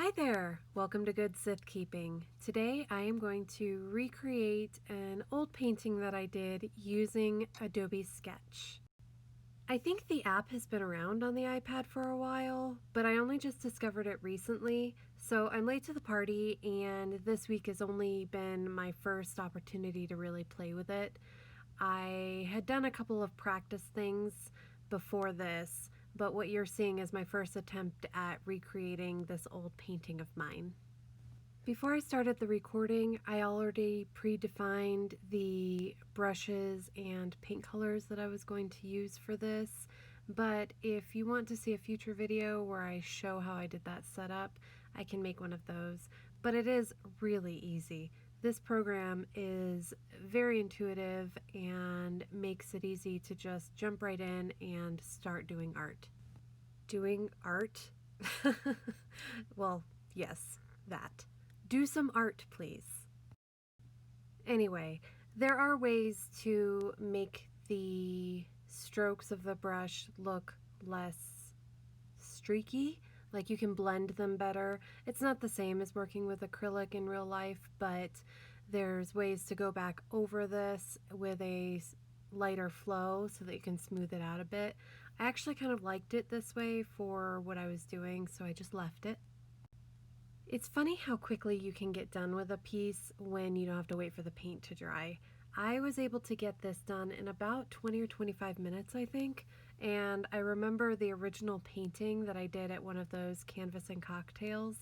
Hi there! Welcome to Good Sith Keeping. Today I am going to recreate an old painting that I did using Adobe Sketch. I think the app has been around on the iPad for a while, but I only just discovered it recently, so I'm late to the party and this week has only been my first opportunity to really play with it. I had done a couple of practice things before this, but what you're seeing is my first attempt at recreating this old painting of mine. Before I started the recording, I already predefined the brushes and paint colors that I was going to use for this, but if you want to see a future video where I show how I did that setup, I can make one of those, but it is really easy. This program is very intuitive and makes it easy to just jump right in and start doing art. Doing art? Well, yes, that. Do some art, please. Anyway, there are ways to make the strokes of the brush look less streaky. Like you can blend them better. It's not the same as working with acrylic in real life, but there's ways to go back over this with a lighter flow so that you can smooth it out a bit. I actually kind of liked it this way for what I was doing, so I just left it. It's funny how quickly you can get done with a piece when you don't have to wait for the paint to dry. I was able to get this done in about 20 or 25 minutes, I think. And I remember the original painting that I did at one of those canvas and cocktails.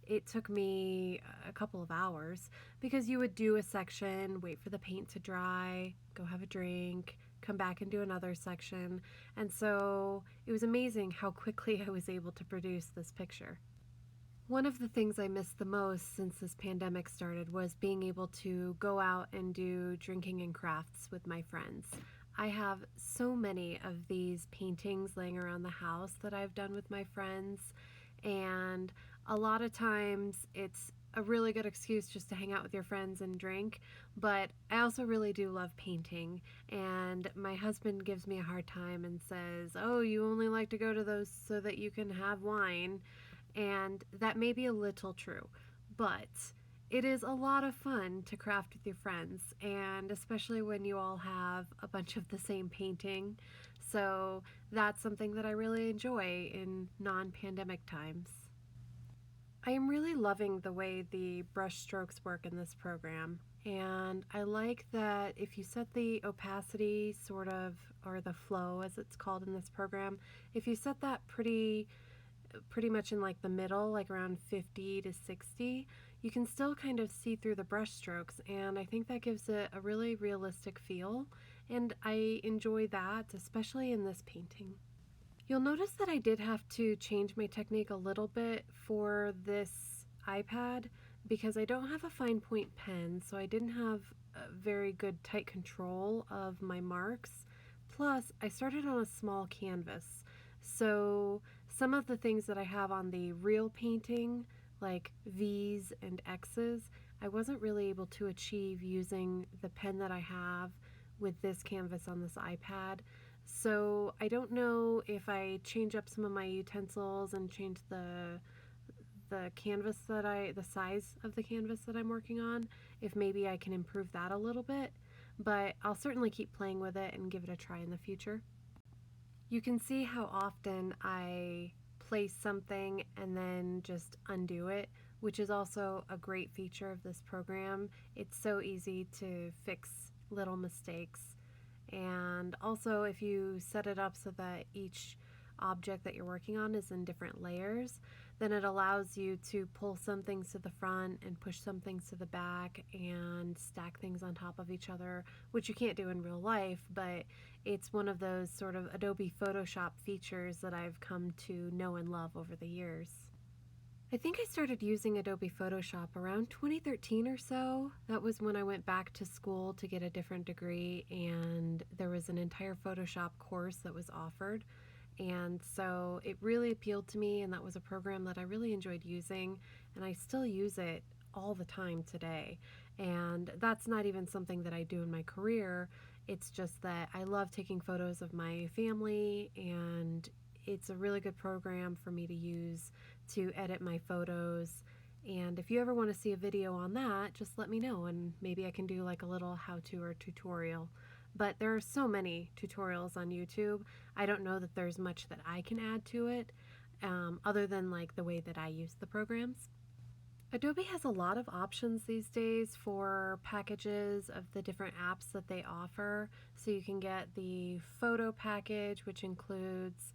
It took me a couple of hours because you would do a section, wait for the paint to dry, go have a drink, come back and do another section. And so it was amazing how quickly I was able to produce this picture. One of the things I missed the most since this pandemic started was being able to go out and do drinking and crafts with my friends. I have so many of these paintings laying around the house that I've done with my friends, and a lot of times it's a really good excuse just to hang out with your friends and drink, but I also really do love painting, and my husband gives me a hard time and says, "Oh, you only like to go to those so that you can have wine." And that may be a little true, but it is a lot of fun to craft with your friends, and especially when you all have a bunch of the same painting. So that's something that I really enjoy in non-pandemic times. I am really loving the way the brush strokes work in this program, and I like that if you set the opacity sort of, or the flow as it's called in this program, if you set that pretty much in like the middle, like around 50 to 60, you can still kind of see through the brush strokes, and I think that gives it a really realistic feel, and I enjoy that, especially in this painting. You'll notice that I did have to change my technique a little bit for this iPad because I don't have a fine point pen, so I didn't have a very good tight control of my marks. Plus, I started on a small canvas, so some of the things that I have on the real painting, like V's and X's, I wasn't really able to achieve using the pen that I have with this canvas on this iPad. So I don't know if I change up some of my utensils and change the size of the canvas that I'm working on, if maybe I can improve that a little bit, but I'll certainly keep playing with it and give it a try in the future. You can see how often I place something and then just undo it, which is also a great feature of this program. It's so easy to fix little mistakes. And also, if you set it up so that each object that you're working on is in different layers, then it allows you to pull some things to the front and push some things to the back and stack things on top of each other, which you can't do in real life, but it's one of those sort of Adobe Photoshop features that I've come to know and love over the years. I think I started using Adobe Photoshop around 2013 or so. That was when I went back to school to get a different degree, and there was an entire Photoshop course that was offered. And so it really appealed to me, and that was a program that I really enjoyed using, and I still use it all the time today. And that's not even something that I do in my career. It's just that I love taking photos of my family, and it's a really good program for me to use to edit my photos. And if you ever want to see a video on that, just let me know and maybe I can do like a little how-to or tutorial. But there are so many tutorials on YouTube. I don't know that there's much that I can add to it, other than like the way that I use the programs. Adobe has a lot of options these days for packages of the different apps that they offer. So you can get the photo package, which includes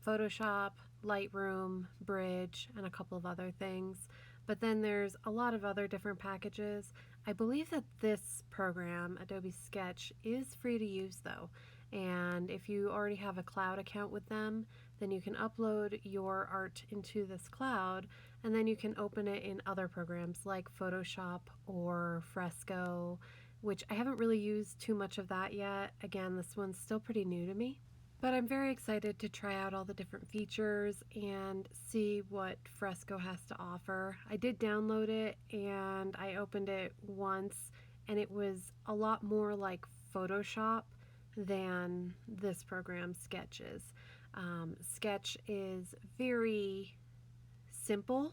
Photoshop, Lightroom, Bridge, and a couple of other things. But then there's a lot of other different packages. I believe that this program, Adobe Sketch, is free to use though. And if you already have a cloud account with them, then you can upload your art into this cloud and then you can open it in other programs like Photoshop or Fresco, which I haven't really used too much of that yet. Again, this one's still pretty new to me. But I'm very excited to try out all the different features and see what Fresco has to offer. I did download it and I opened it once and it was a lot more like Photoshop than this program Sketch is. Sketch is very simple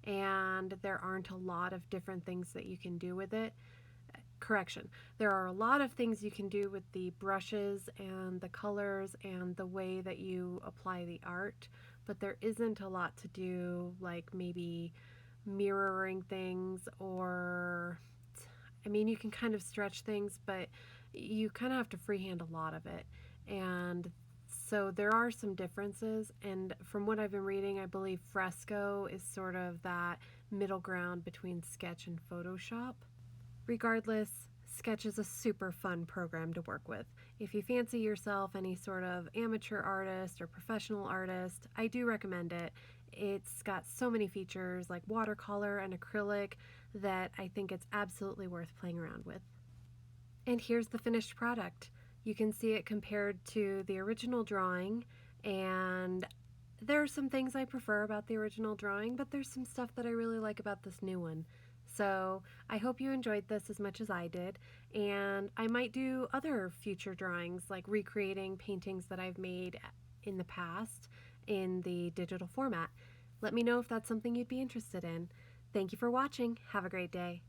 and there aren't a lot of different things that you can do with it. Correction, there are a lot of things you can do with the brushes and the colors and the way that you apply the art, but there isn't a lot to do, like maybe mirroring things, or I mean, you can kind of stretch things, but you kind of have to freehand a lot of it. And so there are some differences, and from what I've been reading, I believe Fresco is sort of that middle ground between Sketch and Photoshop. Regardless, Sketch is a super fun program to work with. If you fancy yourself any sort of amateur artist or professional artist, I do recommend it. It's got so many features like watercolor and acrylic that I think it's absolutely worth playing around with. And here's the finished product. You can see it compared to the original drawing, and there are some things I prefer about the original drawing, but there's some stuff that I really like about this new one. So I hope you enjoyed this as much as I did, and I might do other future drawings like recreating paintings that I've made in the past in the digital format. Let me know if that's something you'd be interested in. Thank you for watching. Have a great day.